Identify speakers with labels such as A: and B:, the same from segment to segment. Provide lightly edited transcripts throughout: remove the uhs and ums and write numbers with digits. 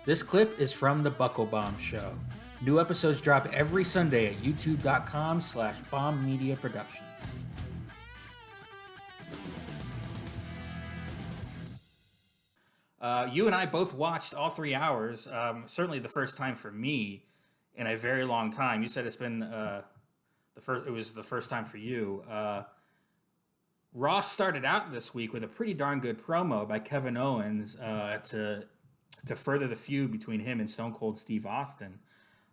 A: This clip is from The Buckle Bomb Show. New episodes drop every Sunday at youtube.com/bomb media productions. You and I both watched all 3 hours. Certainly the first time for me in a very long time. You said it's been the first. It was the first time for you. Ross started out this week with a pretty darn good promo by Kevin Owens to further the feud between him and Stone Cold Steve Austin.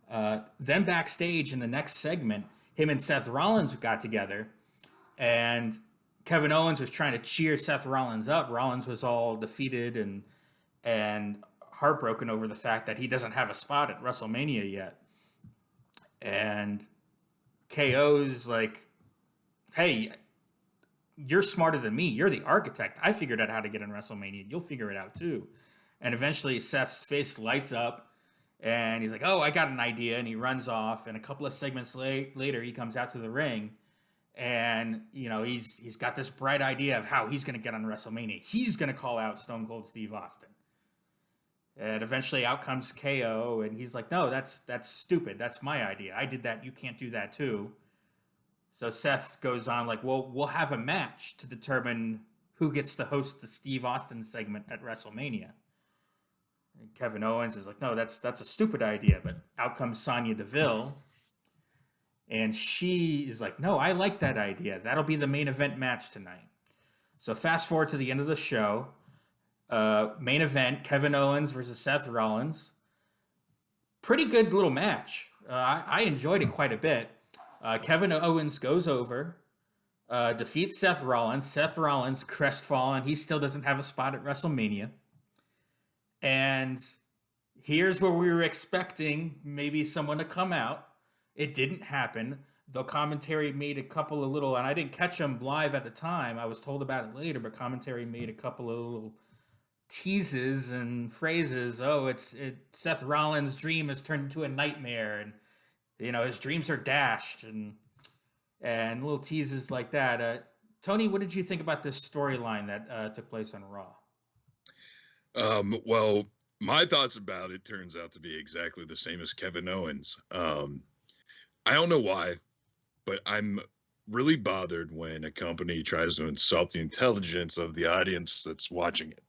A: Then backstage in the next segment, him and Seth Rollins got together, and Kevin Owens was trying to cheer Seth Rollins up. Rollins was all defeated and heartbroken over the fact that he doesn't have a spot at WrestleMania yet. And KO's like, "Hey, you're smarter than me. You're the architect. I figured out how to get in WrestleMania. You'll figure it out too." And eventually Seth's face lights up and he's like, "Oh, I got an idea." And he runs off. And a couple of segments later, he comes out to the ring and, he's got this bright idea of how he's going to get on WrestleMania. He's going to call out Stone Cold Steve Austin. And eventually out comes KO and he's like, "No, that's stupid. That's my idea. I did that. You can't do that too." So Seth goes on like, "Well, we'll have a match to determine who gets to host the Steve Austin segment at WrestleMania." And Kevin Owens is like, "No, that's a stupid idea." But out comes Sonya Deville, and she is like, "No, I like that idea. That'll be the main event match tonight." So fast forward to the end of the show. Main event, Kevin Owens versus Seth Rollins. Pretty good little match. I enjoyed it quite a bit. Kevin Owens goes over, defeats Seth Rollins. Seth Rollins, crestfallen. He still doesn't have a spot at WrestleMania. And here's where we were expecting maybe someone to come out. It didn't happen. Though commentary made a couple of little, and I didn't catch them live at the time. I was told about it later, but commentary made a couple of little teases and phrases. Oh, Seth Rollins' dream has turned into a nightmare, and his dreams are dashed, and little teases like that. Tony, what did you think about this storyline that took place on Raw?
B: Well, my thoughts about it turns out to be exactly the same as Kevin Owens. I don't know why, but I'm really bothered when a company tries to insult the intelligence of the audience that's watching it.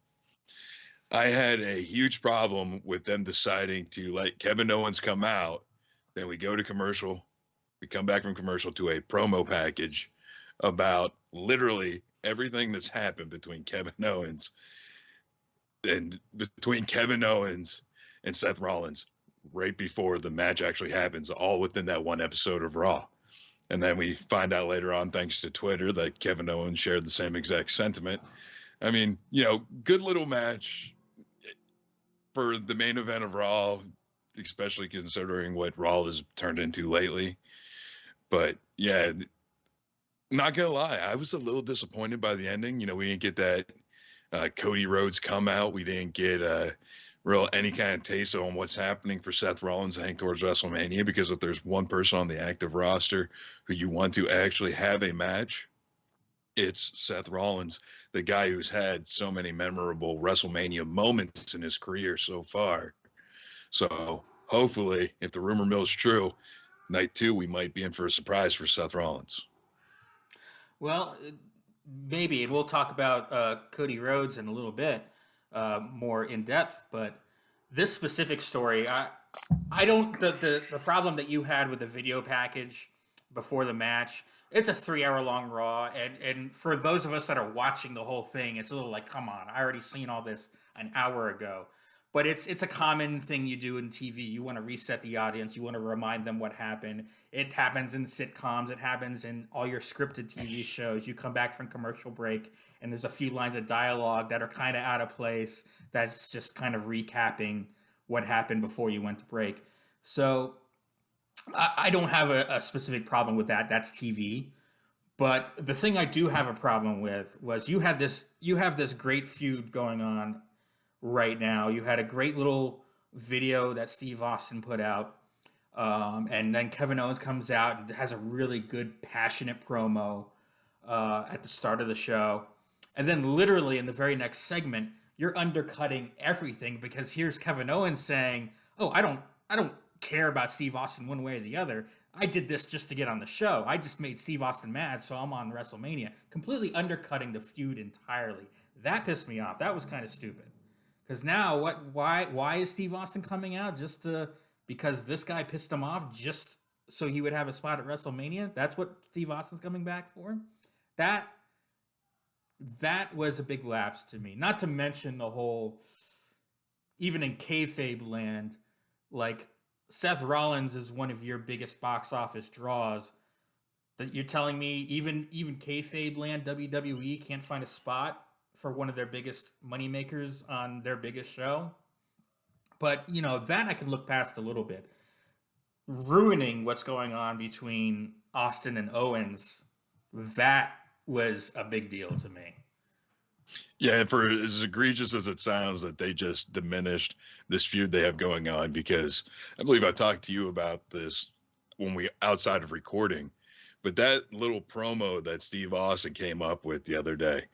B: I had a huge problem with them deciding to let Kevin Owens come out. Then we go to commercial. We come back from commercial to a promo package about literally everything that's happened between Kevin Owens and Seth Rollins right before the match actually happens, all within that one episode of Raw. And then we find out later on, thanks to Twitter, that Kevin Owens shared the same exact sentiment. I mean, good little match for the main event of Raw, especially considering what Raw has turned into lately. But yeah, not gonna lie, I was a little disappointed by the ending. We didn't get that Cody Rhodes come out. We didn't get any kind of taste on what's happening for Seth Rollins heading towards WrestleMania, because if there's one person on the active roster who you want to actually have a match, it's Seth Rollins, the guy who's had so many memorable WrestleMania moments in his career so far. So hopefully, if the rumor mill is true, night 2, we might be in for a surprise for Seth Rollins.
A: Well, maybe, and we'll talk about Cody Rhodes in a little bit more in depth. But this specific story, I don't. The problem that you had with the video package before the match, it's a 3-hour long Raw, and for those of us that are watching the whole thing, it's a little like, come on, I already seen all this an hour ago. But it's a common thing you do in TV. You want to reset the audience. You want to remind them what happened. It happens in sitcoms. It happens in all your scripted TV shows. You come back from commercial break, and there's a few lines of dialogue that are kind of out of place. That's just kind of recapping what happened before you went to break. So I don't have a specific problem with that. That's TV. But the thing I do have a problem with was you have this great feud going on right now. You had a great little video that Steve Austin put out. And then Kevin Owens comes out and has a really good, passionate promo at the start of the show. And then literally in the very next segment, you're undercutting everything because here's Kevin Owens saying, "Oh, I don't care about Steve Austin one way or the other. I did this just to get on the show. I just made Steve Austin mad, so I'm on WrestleMania." Completely undercutting the feud entirely. That pissed me off. That was kind of stupid. Because now, what? Why is Steve Austin coming out just to because this guy pissed him off just so he would have a spot at WrestleMania? That's what Steve Austin's coming back for. That that was a big lapse to me. Not to mention the whole, even in kayfabe land, like Seth Rollins is one of your biggest box office draws. That you're telling me even kayfabe land WWE can't find a spot for one of their biggest moneymakers on their biggest show. But that I can look past a little bit. Ruining what's going on between Austin and Owens, that was a big deal to me.
B: Yeah, for as egregious as it sounds that they just diminished this feud they have going on, because I believe I talked to you about this when we outside of recording, but that little promo that Steve Austin came up with the other day,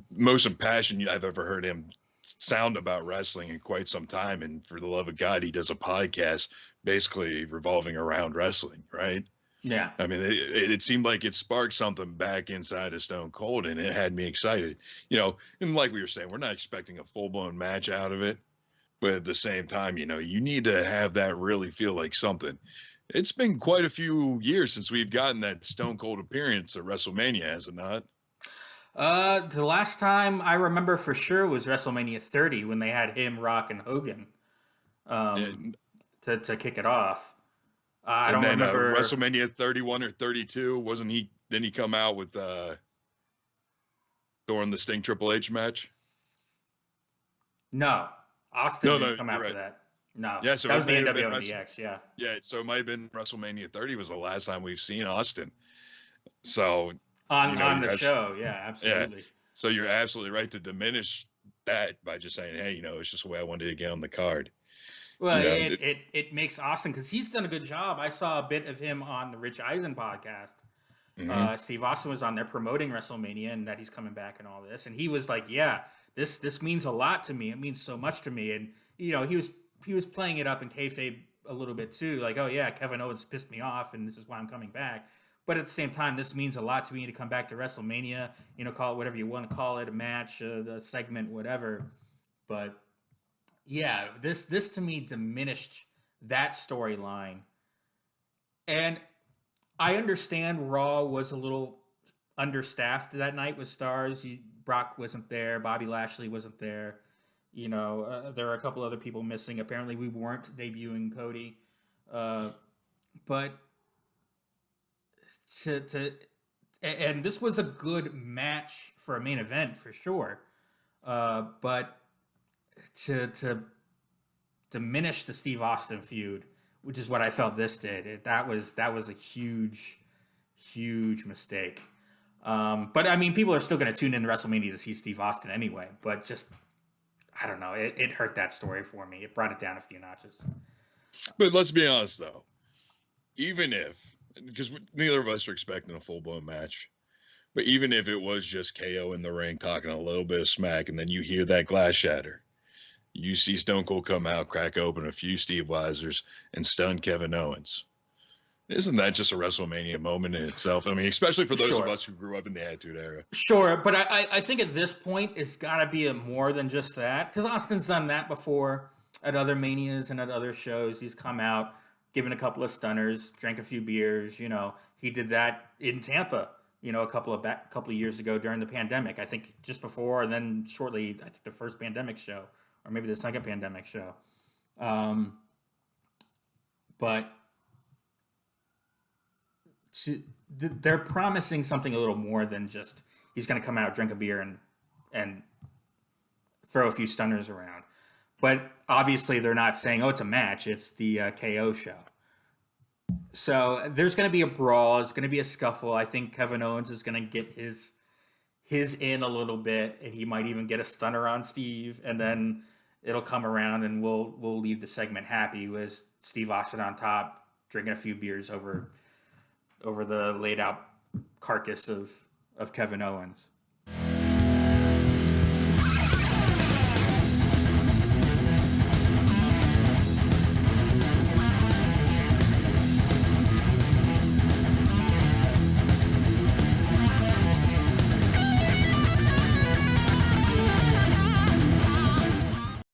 B: most impassioned I've ever heard him sound about wrestling in quite some time. And for the love of God, he does a podcast basically revolving around wrestling, right?
A: Yeah.
B: I mean, it seemed like it sparked something back inside of Stone Cold, and it had me excited. And like we were saying, we're not expecting a full-blown match out of it, but at the same time, you need to have that really feel like something. It's been quite a few years since we've gotten that Stone Cold appearance at WrestleMania, has it not?
A: The last time I remember for sure was WrestleMania 30 when they had him, Rock, and Hogan um,
B: And,
A: to kick it off. I
B: and
A: don't
B: then
A: remember.
B: WrestleMania 31 or 32, wasn't he? Didn't he come out with during the Sting Triple H match?
A: No, Austin
B: No,
A: didn't
B: no,
A: come
B: you're
A: out for
B: right.
A: that. No,
B: Yeah, so
A: that
B: it
A: was the
B: may have been
A: NWO and DX. Yeah,
B: yeah, so it might have been WrestleMania 30 was the last time we've seen Austin. So,
A: on the
B: you're
A: show. Yeah,
B: yeah.
A: absolutely.
B: So you're absolutely right to diminish that by just saying, hey, it's just the way I wanted to get on the card.
A: Well,
B: You know,
A: it makes Austin because he's done a good job. I saw a bit of him on the Rich Eisen podcast.
B: mhm.
A: Steve Austin was on there promoting WrestleMania and that he's coming back and all this, and he was like, "Yeah, this means a lot to me. It means so much to me." And he was playing it up in kayfabe a little bit too, like, "Oh yeah, Kevin Owens pissed me off, and this is why I'm coming back." But at the same time, this means a lot to me to come back to WrestleMania. Call it whatever you want to call it, a match, a segment, whatever. But yeah, this to me diminished that storyline. And I understand Raw was a little understaffed that night with stars. Brock wasn't there, Bobby Lashley wasn't there. There are a couple other people missing. Apparently, we weren't debuting Cody, uh, but to and this was a good match for a main event for sure. But to diminish the Steve Austin feud, which is what I felt this did. That was a huge mistake. But I mean, people are still going to tune in to WrestleMania to see Steve Austin anyway. But just I don't know, it hurt that story for me. It brought it down a few notches.
B: But let's be honest, though, even if, because neither of us are expecting a full blown match, but even if it was just KO in the ring talking a little bit of smack, and then you hear that glass shatter, you see Stone Cold come out, crack open a few Steve Weisers, and stun Kevin Owens. Isn't that just a WrestleMania moment in itself? I mean, especially for those of
A: Sure.
B: us who grew up in the Attitude Era.
A: Sure, but I think at this point it's got to be more than just that because Austin's done that before at other manias and at other shows. He's come out, given a couple of stunners, drank a few beers. He did that in Tampa. A couple of years ago during the pandemic. I think just before and then shortly. I think the first pandemic show or maybe the second pandemic show. But they're promising something a little more than just he's going to come out, drink a beer, and throw a few stunners around. But obviously, they're not saying, "Oh, it's a match." It's the KO show. So there's going to be a brawl. It's going to be a scuffle. I think Kevin Owens is going to get his in a little bit, and he might even get a stunner on Steve, and then it'll come around, and we'll leave the segment happy with Steve Austin on top, drinking a few beers over the laid out carcass of Kevin Owens.